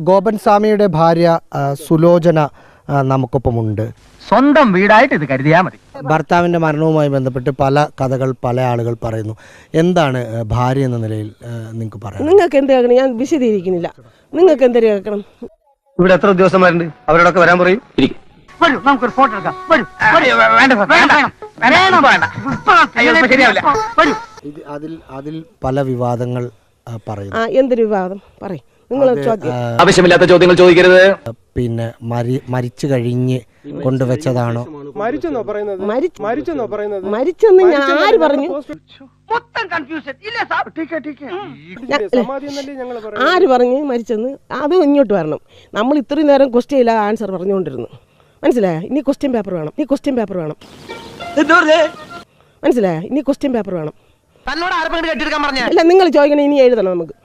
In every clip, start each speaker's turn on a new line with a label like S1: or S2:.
S1: ഗോപൻ സ്വാമിയുടെ ഭാര്യ സുലോചന നമുക്കൊപ്പമുണ്ട്.
S2: സ്വന്തം വീടായിട്ട് ഇത് കരുതിയാൽ മതി.
S1: ഭർത്താവിൻ്റെ മരണവുമായി ബന്ധപ്പെട്ട് പല കഥകൾ പല ആളുകൾ പറയുന്നു. എന്താണ് ഭാര്യ എന്ന നിലയിൽ നിങ്ങൾക്ക് പറയാം?
S3: നിങ്ങൾക്ക് എന്ത് കേൾക്കണം? ഞാൻ വിശദീകരിക്കുന്നില്ല. നിങ്ങൾക്ക് എന്തൊരു കേൾക്കണം?
S2: ഇവിടെ എത്ര ഉദ്യോഗസ്ഥന്മാരുണ്ട്? അവരോടൊക്കെ വരാൻ പറയും. വരൂ, നമുക്കൊരു ഫോട്ടോ എടുക്കാം. വരൂ.
S1: അതിൽ പല വിവാദങ്ങൾ പറയുന്നു.
S3: എന്തൊരു വിവാദം പറയും? നിങ്ങൾ
S2: ആവശ്യമില്ലാത്ത ചോദ്യങ്ങൾ ചോദിക്കരുത്.
S1: പിന്നെ മരിച്ചു കഴിഞ്ഞ് കൊണ്ടുവച്ചതാണോ?
S3: മരിച്ചെന്ന് ഞാൻ ആര് പറഞ്ഞു? ആര് പറഞ്ഞു മരിച്ചെന്ന്? അത് ഇങ്ങോട്ട് വരണം. നമ്മൾ ഇത്രയും നേരം ക്വസ്റ്റ്യൻ ഇല്ല ആൻസർ പറഞ്ഞുകൊണ്ടിരുന്നു. മനസ്സിലായോ? ഇനി ക്വസ്റ്റ്യൻ പേപ്പർ വേണം. മനസ്സിലായോ? ഇനി ക്വസ്റ്റ്യൻ പേപ്പർ വേണം. അല്ല, നിങ്ങൾ ചോദിക്കണം. ഇനി എഴുതണം. നമുക്ക്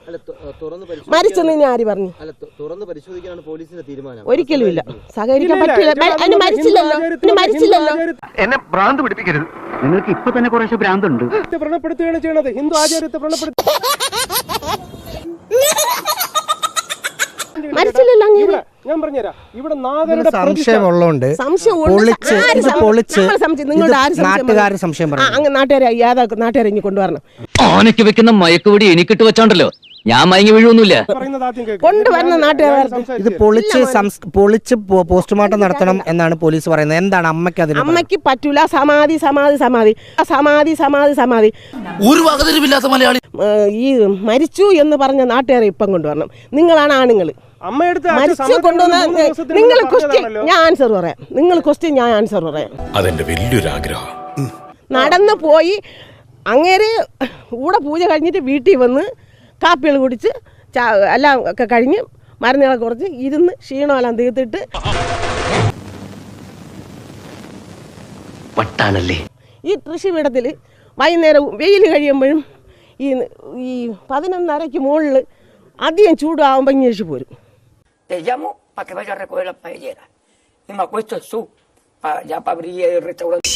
S3: മരിച്ചെന്ന് ഇനി ആര് പറഞ്ഞു? ഒരിക്കലും ഇല്ല. സഹകരിക്കാൻ പറ്റില്ല. അതിന് മരിച്ചില്ലല്ലോ.
S2: എന്നെ ഭ്രാന്ത് പിടിപ്പിക്കരുത്. നിങ്ങൾക്ക് ഇപ്പൊ തന്നെ കുറേശ്ശെ ഭ്രാന്തുണ്ട്.
S4: വ്രണപ്പെടുത്തുകയാണ് ചെയ്യണത്. ഹിന്ദു ആചാര്യത്തെ
S3: മരിച്ചില്ലല്ലോ.
S4: ഞാൻ പറഞ്ഞുതരാം. ഇവിടെ നാഗരുടെ
S1: സംശയമുള്ളതുകൊണ്ട് നാട്ടുകാര് സംശയം പറഞ്ഞു.
S3: നാട്ടുകാരെ ഇനി കൊണ്ടുവരണം.
S5: ഓനയ്ക്ക് വെക്കുന്ന മയക്കുപൊടി എനിക്കിട്ട് വെച്ചോണ്ടല്ലോ ഞാൻ മയങ്ങി വീഴൊന്നുമില്ല.
S3: കൊണ്ടുവരുന്ന നാട്ടുകാർ
S1: ഇത് പൊളിച്ച് പോസ്റ്റ്മോർട്ടം നടത്തണം എന്നാണ് പോലീസ് പറയുന്നത്. എന്താണ് അമ്മയ്ക്ക് അതിന്?
S3: അമ്മയ്ക്ക് പറ്റൂല. സമാധി സമാധി സമാധി സമാധി സമാധി സമാധി
S5: ഒരു വകതിരിവില്ലാത്ത മലയാളി.
S3: ഈ മരിച്ചു എന്ന് പറഞ്ഞ നാട്ടുകാരെ ഇപ്പം കൊണ്ടുവരണം. നിങ്ങളാണ് ആണുങ്ങൾ. മരിച്ചു കൊണ്ടുവന്ന നിങ്ങൾ ക്വസ്റ്റ്യൻ ഞാൻ ആൻസർ പറയാം. നിങ്ങൾ ക്വസ്റ്റ്യൻ ഞാൻ ആൻസർ പറയാം.
S6: അതെന്റെ വലിയൊരു ആഗ്രഹം.
S3: നടന്നു പോയി അങ്ങേര് കൂടെ പൂജ കഴിഞ്ഞിട്ട് വീട്ടിൽ വന്ന് കാപ്പികൾ കുടിച്ച് എല്ലാം ഒക്കെ കഴിഞ്ഞ് മരുന്നുകളെ കുറച്ച് ഇരുന്ന് ക്ഷീണമെല്ലാം തീർത്തിട്ട് ഈ കൃഷിയിടത്തിൽ വൈകുന്നേരം വെയിൽ കഴിയുമ്പോഴും ഈ 11:30 മുകളിൽ അധികം ചൂടാകുമ്പോൾ ഇങ്ങേഷ് പോരും.
S7: Te llamo para que vaya a recoger la paellera. Y me acuesto ya para abrir el restaurante.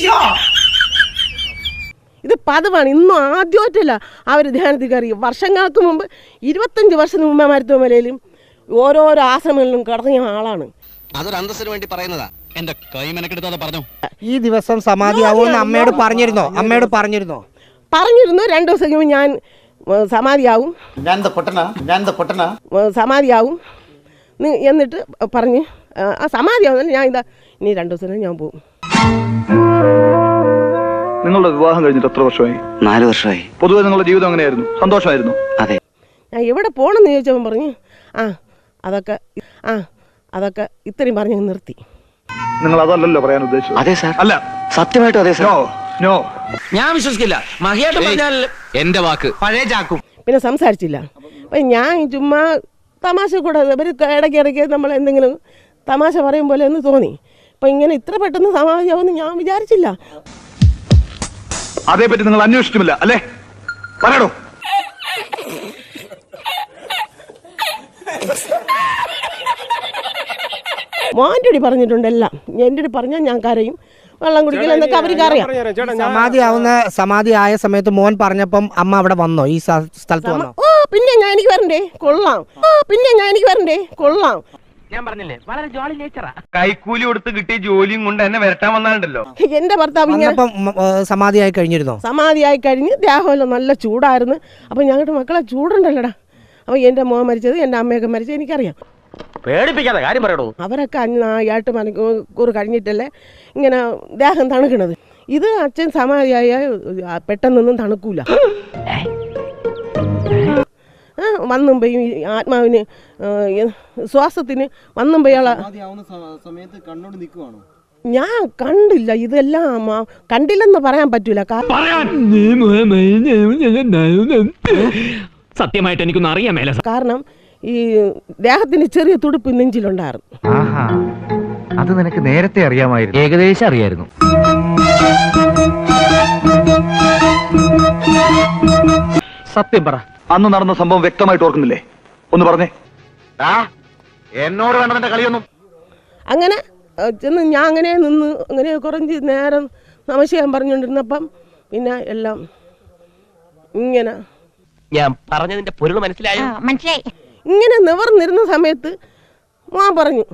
S3: ഇത് പതിവാണ്. ഇന്നും ആദ്യമായിട്ടല്ല അവർ ധ്യാനത്തിൽ കയറി. വർഷങ്ങൾക്ക് മുമ്പ് 25 വർഷത്തിന് മുമ്പ് മരുത്തുമലയിലും ഓരോരോ ആശ്രമങ്ങളിലും കടന്നിയ ആളാണ്.
S5: അതൊരു അന്തസ്സിന് വേണ്ടി പറയുന്നതാ. എന്റെ കൈ മെനക്കെടുത്താതെ പറഞ്ഞു.
S1: ഈ ദിവസം സമാധിയാവുമെന്ന് അമ്മയോട് പറഞ്ഞിരുന്നോ? പറഞ്ഞിരുന്നു.
S3: 2 ദിവസം കഴിയുമ്പോൾ ഞാൻ സമാധിയാവും സമാധിയാവും എന്നിട്ട് പറഞ്ഞ് ആ സമാധിയാവുന്നില്ല. ഞാൻ ഇതാ ഇനി 2 ദിവസം ഞാൻ പോകും.
S8: നിങ്ങളുടെ വിവാഹം കഴിഞ്ഞിട്ട് എത്ര വർഷമായി?
S5: 4 വർഷമായി.
S8: പൊതുവെ നിങ്ങളുടെ ജീവിതം എങ്ങനെയായിരുന്നു? സന്തോഷമായിരുന്നു?
S5: അതെ.
S3: ഞാൻ എവിടെ പോകണമെന്ന് ചോദിച്ചപ്പോൾ പറഞ്ഞു അതൊക്കെ ഇത്രയും പറഞ്ഞ് നിർത്തി.
S8: നിങ്ങൾ അതല്ലല്ലോ പറയാൻ ഉദ്ദേശിച്ചത്.
S5: അതെ സാർ.
S8: അല്ല,
S5: സത്യമായിട്ടും അതെ സാർ.
S8: നോ,
S2: ഞാൻ വിശ്വസിക്കില്ല. മഹിയായിട്ട് പറഞ്ഞാൽ
S5: എന്റെ വാക്ക്
S2: പഴയ ചാക്കും.
S3: പിന്നെ സംസാരിച്ചില്ല. അപ്പം ഞാൻ ചുമ്മാ തമാശ കൂടെ ഇവർ ഇടയ്ക്കിടയ്ക്ക് നമ്മൾ എന്തെങ്കിലും തമാശ പറയും പോലെ എന്ന് തോന്നി. അപ്പം ഇങ്ങനെ ഇത്ര പെട്ടെന്ന് സമാധിയാവുമെന്ന് ഞാൻ വിചാരിച്ചില്ല.
S8: അതേപറ്റി നിങ്ങൾ അന്വേഷിച്ചുമില്ല അല്ലേ? പറയണോ?
S3: മോൻ്റെ അടി പറഞ്ഞിട്ടുണ്ടെല്ലാം. എൻ്റെ അടി പറഞ്ഞാൽ ഞാൻ കരയും, വെള്ളം കുടിക്കില്ല എന്നൊക്കെ അവർക്ക് അറിയാം.
S1: സമാധിയായ സമയത്ത് മോൻ പറഞ്ഞപ്പം അമ്മ അവിടെ വന്നോ? ഈ സ്ഥലത്ത് വന്നോ?
S3: പിന്നെ ഞാൻ എനിക്ക് വരണ്ടേ? കൊള്ളാം.
S2: ഞാൻ പറഞ്ഞില്ലേ വളരെ ജോളി നേച്ചറാ. കൈക്കൂലി കൊടുത്ത് കിട്ടിയ ജോലിയും കൊണ്ട് എന്നെ വരട്ടാൻ വന്നാണ്ടല്ലോ.
S3: എന്റെ ഭർത്താവ്
S1: സമാധിയായി കഴിഞ്ഞിരുന്നോ?
S3: സമാധിയായി കഴിഞ്ഞ് ദേഹമെല്ലാം നല്ല ചൂടായിരുന്നു. അപ്പം ഞങ്ങളുടെ മക്കളെ ചൂടുണ്ടല്ലോടാ. അപ്പം എൻ്റെ മോൻ മരിച്ചത്, എൻ്റെ അമ്മയൊക്കെ മരിച്ചത് എനിക്കറിയാം.
S2: പേടിപ്പിക്കാതെ കാര്യം പറയണോ.
S3: അവരൊക്കെ 8 മണിക്കൂർ കഴിഞ്ഞിട്ടല്ലേ ഇങ്ങനെ ദേഹം തണുക്കണത്. ഇത് അച്ഛൻ സമാധിയായ പെട്ടെന്നൊന്നും തണുക്കൂല. വന്നുമ്പോഴും ആത്മാവിന് ശ്വാസത്തിന് വന്നുമ്പോഴാളെ ഞാൻ കണ്ടില്ല. ഇതെല്ലാം കണ്ടില്ലെന്ന് പറയാൻ പറ്റൂല.
S5: സത്യമായിട്ട് എനിക്കൊന്നും അറിയാൻ മേല.
S3: കാരണം ഈ ദേഹത്തിന് ചെറിയ തുടുപ്പ് നെഞ്ചിലുണ്ടായിരുന്നു.
S2: അത് നിനക്ക് നേരത്തെ അറിയാമായിരുന്നു?
S5: ഏകദേശം അറിയായിരുന്നു.
S8: സത്യം പറ. അന്ന് നടന്ന സംഭവം വ്യക്തമായിട്ട് ഓർക്കുന്നില്ലേ? ഒന്ന് പറഞ്ഞേ.
S2: എന്നോട് വേണം എന്റെ കളിയൊന്നും.
S3: അങ്ങനെ ചെന്ന് ഞാൻ അങ്ങനെ കുറച്ച് നേരം നമസ്കാരം പറഞ്ഞുകൊണ്ടിരുന്നപ്പം പിന്നെ എല്ലാം ഇങ്ങനെ
S5: ഞാൻ പറഞ്ഞതിന്റെ പൊരുൾ മനസ്സിലായോ?
S3: ഇങ്ങനെ നിവർന്നിരുന്ന സമയത്ത് മോൻ പറഞ്ഞു,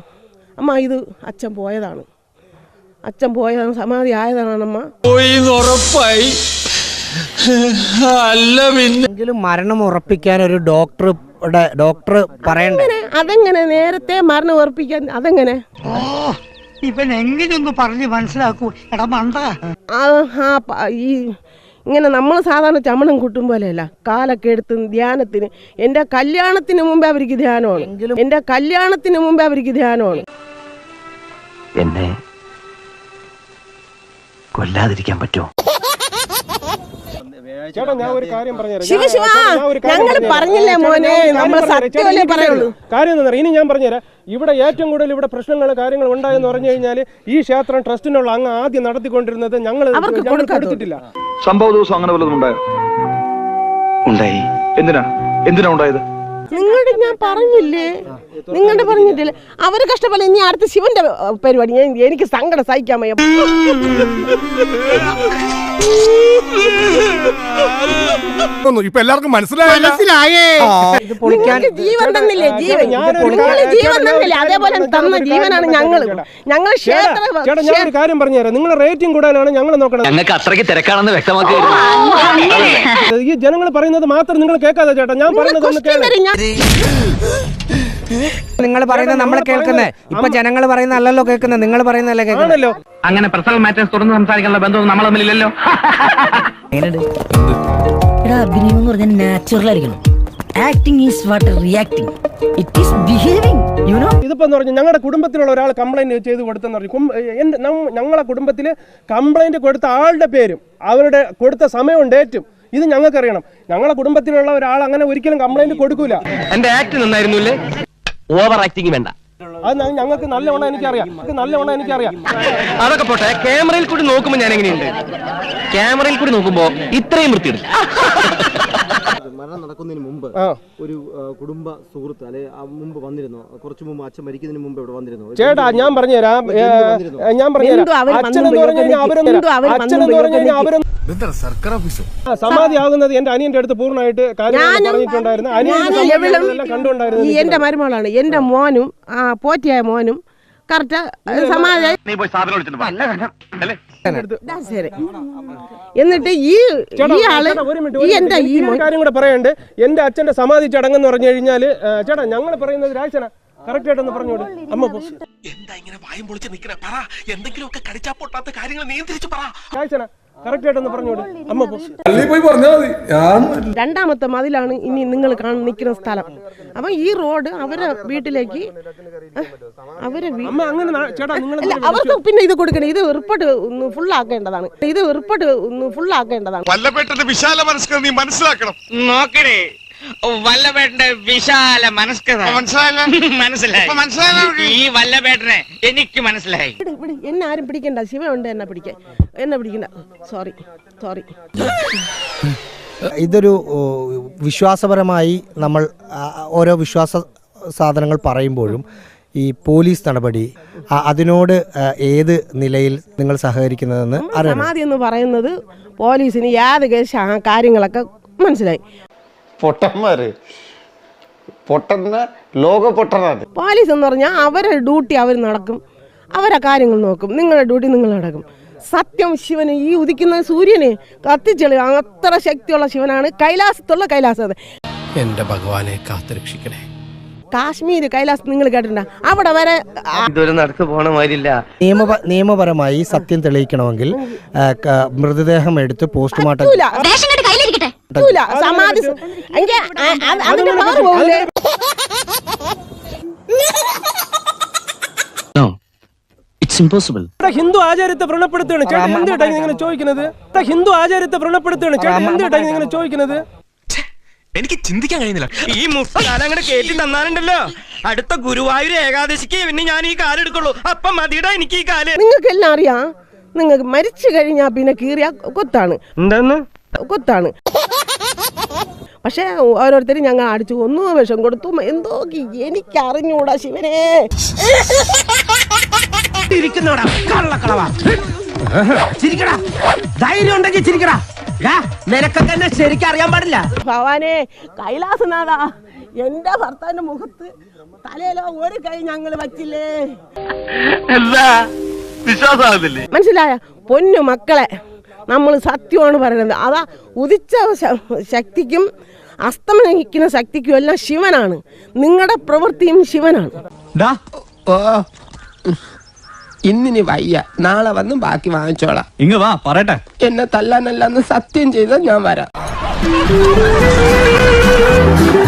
S3: അമ്മ ഇത് അച്ഛൻ പോയതാണ്, അച്ഛൻ പോയതാണ്, സമാധി ആയതാണമ്മ.
S6: ഉറപ്പായി അല്ല പിന്നെ
S1: എങ്കിലും മരണം ഉറപ്പിക്കാൻ ഒരു ഡോക്ടർ പറയണ്ടേ?
S3: അതെങ്ങനെ നേരത്തെ മരണം ഉറപ്പിക്കാൻ? അതെങ്ങനെ?
S9: ഇവൻ എങ്ങനെയൊന്ന് പറഞ്ഞ് മനസ്സിലാക്കൂ എടാ മണ്ട.
S3: ഈ ഇങ്ങനെ നമ്മൾ സാധാരണ ചമണം കൂട്ടും പോലെയല്ല, കാലൊക്കെ എടുത്ത് ധ്യാനത്തിന്. എൻ്റെ കല്യാണത്തിന് മുമ്പേ അവർക്ക് ധ്യാനമാണ്, എൻ്റെ കല്യാണത്തിന് മുമ്പേ അവർക്ക് ധ്യാനമാണ്.
S2: എന്നെ കൊല്ലാതിരിക്കാൻ പറ്റുമോ?
S4: ചേട്ടാ ഞാൻ ഒരു കാര്യം പറഞ്ഞുതരാം.
S3: ശിവ ശിവ, ഞങ്ങൾ പറഞ്ഞില്ലേ മോനെ, നമ്മൾ സത്യമല്ലേ പറയുള്ളൂ.
S4: കാര്യം എന്താ പറയുക, ഇനി ഞാൻ പറഞ്ഞുതരാം. ഇവിടെ ഏറ്റവും കൂടുതൽ ഇവിടെ പ്രശ്നങ്ങൾ കാര്യങ്ങൾ ഉണ്ടായെന്ന് പറഞ്ഞു കഴിഞ്ഞാൽ ഈ ക്ഷേത്രം ട്രസ്റ്റിനുള്ള അങ്ങ് ആദ്യം നടത്തിക്കൊണ്ടിരുന്നത് ഞങ്ങൾ കൊടുത്തിട്ടില്ല.
S8: സംഭവ ദിവസം അങ്ങനെ വല്ലതും ഉണ്ടായോ?
S2: ഉണ്ടായി.
S8: എന്തിനാ ഉണ്ടായത്?
S3: നിങ്ങളുടെ ഞാൻ പറഞ്ഞില്ലേ, നിങ്ങളുടെ പറഞ്ഞിട്ടില്ലേ, അവര് കഷ്ടപ്പെടില്ല. ഇനി അടുത്ത ശിവന്റെ പരിപാടി എനിക്ക് സങ്കടം സഹിക്കാൻ വയ്യ.
S6: ഇപ്പൊ എല്ലാവർക്കും മനസ്സിലായേ.
S3: നിങ്ങൾക്ക് ജീവൻ തന്നില്ലേ, ജീവൻ ജീവൻ തന്നില്ലേ, അതേപോലെ തന്ന ജീവനാണ് ഞങ്ങള്. ഞങ്ങൾ
S4: ചേട്ടാ ഞാൻ ഒരു കാര്യം പറഞ്ഞുതരാം. നിങ്ങളുടെ റേറ്റിംഗ് കൂടാനാണ് ഞങ്ങൾ നോക്കണം.
S5: ഞങ്ങൾക്ക് അത്രയ്ക്ക് തിരക്കാണെന്ന് വ്യക്തമാക്കി.
S4: ഈ ജനങ്ങൾ പറയുന്നത് മാത്രം നിങ്ങൾ കേൾക്കാതെ ചേട്ടാ, ഞാൻ പറയുന്നത് ഒന്ന് കേൾക്കാം.
S1: നിങ്ങൾ പറയുന്നത് നമ്മൾ കേൾക്കുന്നേ, ഇപ്പൊ ജനങ്ങൾ പറയുന്ന അല്ലല്ലോ കേൾക്കുന്നത്, നിങ്ങൾ പറയുന്നല്ലേ കേൾക്കുന്നല്ലോ.
S2: അങ്ങനെ പേഴ്സണൽ മാറ്റേഴ്സ് തുറന്ന് സംസാരിക്കാനുള്ള ബന്ധമൊന്നും നമ്മൾ തമ്മിലില്ലല്ലോ.
S9: അഭിനയം എന്ന് പറഞ്ഞാൽ നാച്ചുറൽ ആയിരിക്കണം. Acting is what reacting, it is behaving, you know.
S4: ഇതിപ്പോ എന്ന് പറഞ്ഞാൽ ഞങ്ങളുടെ കുടുംബത്തിലുള്ള ഒരാൾ കംപ്ലൈന്റ് ചെയ്ത് കൊടുത്തെന്ന് പറഞ്ഞു. ഞങ്ങളെ കുടുംബത്തിൽ കംപ്ലൈന്റ് കൊടുത്ത ആളുടെ പേരും അവരുടെ കൊടുത്ത സമയവും ഡേറ്റും ഇത് ഞങ്ങൾക്കറിയണം. ഞങ്ങളെ കുടുംബത്തിലുള്ള ഒരാൾ അങ്ങനെ ഒരിക്കലും കംപ്ലൈന്റ് കൊടുക്കൂല.
S2: എന്റെ ആക്ട് നന്നായിരുന്നില്ലേ? ഓവർ ആക്ടിങ് വേണ്ട.
S4: അത് ഞങ്ങൾക്ക് നല്ലവണ്ണം എനിക്കറിയാം.
S2: അതൊക്കെ പോട്ടെ, ക്യാമറയിൽ കൂടി നോക്കുമ്പോ ഞാൻ എങ്ങനെയുണ്ട്? ക്യാമറയിൽ കൂടി നോക്കുമ്പോ ഇത്രയും വൃത്തിയുണ്ട്.
S10: മരണം നടക്കുന്നതിന് മുമ്പ് ഒരു കുടുംബ സുഹൃത്ത് അല്ലെ മുമ്പ് വന്നിരുന്നു, കുറച്ചു മുമ്പ് അച്ഛൻ മരിക്കുന്നതിന് മുമ്പ് ഇവിടെ വന്നിരുന്നു.
S4: ചേട്ടാ ഞാൻ പറഞ്ഞുതരാം. സമാധി ആകുന്നത് എന്റെ അനിയന്റെ അടുത്ത് പൂർണ്ണമായിട്ട് കാര്യങ്ങൾ പറഞ്ഞിട്ടുണ്ടായിരുന്നു. അനിയൻ കണ്ടുകൊണ്ടായിരുന്നു.
S3: എന്റെ മരുമകളാണ്, എന്റെ മോനും പോറ്റിയായ മോനും കറക്റ്റ് സമാധാനം. എന്നിട്ട് ഈ ആള് എന്റെ ഈ
S4: കാര്യം കൂടെ പറയണ്ട്. എന്റെ അച്ഛന്റെ സമാധി ചടങ്ങെന്ന് പറഞ്ഞു കഴിഞ്ഞാല് ചേട്ടാ ഞങ്ങൾ പറയുന്നത് രാജന കറക്റ്റ് ആയിട്ടൊന്ന് പറഞ്ഞോട്. അമ്മ
S6: എന്താ ഇങ്ങനെ വായും പൊളിച്ച് നിൽക്കണേ? പറ, എന്തെങ്കിലും ഒക്കെ കടിച്ചാ പൊട്ടാത്ത കാര്യങ്ങൾ നിയന്ത്രിച്ച് പറ.
S4: രാജന കറക്റ്റ് ആയിട്ടൊന്ന് പറഞ്ഞോട്. അമ്മ
S6: പോയി പറഞ്ഞാ മതി.
S3: രണ്ടാമത്തെ മതിലാണ് ഇനി നിങ്ങൾ നിൽക്കുന്ന സ്ഥലം. അപ്പൊ ഈ റോഡ് അവരെ വീട്ടിലേക്ക് അവർക്ക് പിന്നെ ഇത് കൊടുക്കണം. ഇത് റിപ്പോർട്ട് ഫുൾ ആക്കേണ്ടതാണ്.
S6: വല്ലപേട്ടന്റെ വിശാല മനസ്കത നീ മനസ്സിലാക്കണം.
S2: നോക്കണേ, വല്ലഭേട്ടന്റെ വിശാല മനസ്കത മനസ്സിലായി. ഈ വല്ലഭേട്ടനെ എനിക്ക് മനസ്സിലായി.
S3: എന്നെ ആരും പിടിക്കണ്ട, ശിവനുണ്ട് എന്നെ പിടിക്കണ്ട. സോറി.
S1: ഇതൊരു വിശ്വാസപരമായി നമ്മൾ ഓരോ വിശ്വാസ സാധനങ്ങൾ പറയുമ്പോഴും ഈ പോലീസ് നടപടി അതിനോട് ഏത് നിലയിൽ നിങ്ങൾ സഹകരിക്കുന്നതെന്ന് അറിയാം.
S3: സമാധി എന്ന് പറയുന്നത് പോലീസിന് യാതൊരു കാര്യങ്ങളൊക്കെ മനസ്സിലായി. പോലീസ് എന്ന് പറഞ്ഞാൽ അവരുടെ ഡ്യൂട്ടി അവർ നടക്കും, അവരെ കാര്യങ്ങൾ നോക്കും. നിങ്ങളുടെ ഡ്യൂട്ടി നിങ്ങൾ നടക്കും. സത്യം ശിവന് ഈ ഉദിക്കുന്ന സൂര്യന് കത്തിച്ചെളി അത്ര ശക്തിയുള്ള ശിവനാണ് കൈലാസത്തുള്ള കൈലാസം.
S6: എന്റെ ഭഗവാനെ കാത്തുരക്ഷിക്കണേ.
S3: കാശ്മീർ കൈലാസം നിങ്ങൾ കേട്ടിട്ടുണ്ടോ? അവിടെ വരെ
S2: ഇതൊരു നടക്ക് പോണ മാതിരില്ല.
S1: നിയമപരമായി സത്യം തെളിയിക്കണമെങ്കിൽ മൃതദേഹം എടുത്ത് പോസ്റ്റ്മോർട്ടം
S3: സമാധി
S4: ഹിന്ദു ആചാരത്തെ വ്രണപ്പെടുത്തുകയാണ് ചേട്ടാ. എന്തിട്ടാ ഇങ്ങനെ ചോദിക്കുന്നത്? ഹിന്ദു ആചാരത്തെ വ്രണപ്പെടുത്തുകയാണ് ചേട്ടാ. എന്തിട്ടാ ഇങ്ങനെ ചോദിക്കുന്നത്?
S6: എനിക്ക് ചിന്തിക്കാൻ കഴിയുന്നില്ല.
S2: ഈ മുസ്താനങ്ങനെ കേട്ടി തന്നാലുണ്ടല്ലോ, അടുത്ത ഗുരുവായൂർ ഏകാദശിക്ക് പിന്നെ ഞാൻ ഈ കാലെടുക്കുള്ളൂ. അപ്പം മതിയുടെ എനിക്ക് ഈ കാല്.
S3: നിങ്ങൾക്ക് എല്ലാം അറിയാം. നിങ്ങൾക്ക് മരിച്ചു കഴിഞ്ഞാൽ പിന്നെ കീറിയ കൊത്താണ്. പക്ഷെ ഓരോരുത്തരും ഞങ്ങൾ അടിച്ചു കൊന്നു, വിഷം കൊടുത്തു, എന്തോ എനിക്ക് അറിഞ്ഞൂടാ ശിവനെ.
S2: ധൈര്യം ഉണ്ടെങ്കിൽ ചിരിക്കടാ. നിനക്കൊക്കെ എന്നെ ശരിക്കും അറിയാൻ പാടില്ല.
S3: ഭവാനെ കൈലാസനാഥ, എന്റെ ഭർത്താവിന്റെ മുഖത്ത് തലയിലോ ഒരു കൈ ഞങ്ങൾ വച്ചില്ലേ. മനസ്സിലായ പൊന്നു മക്കളെ, നമ്മൾ സത്യമാണ് പറയുന്നത്. അതാ ഉദിച്ച ശക്തിക്കും അസ്തമനിക്കുന്ന ശക്തിക്കും എല്ലാം ശിവനാണ്. നിങ്ങളുടെ പ്രവൃത്തിയും ശിവനാണ്.
S2: ഇന്നിനി വയ്യ, നാളെ വന്ന് ബാക്കി വാങ്ങിച്ചോളാം.
S8: ഇങ്ങ് വാ പറയട്ടെ.
S2: എന്നെ തല്ലാനല്ലെന്ന് സത്യം ചെയ്താൽ ഞാൻ വരാം.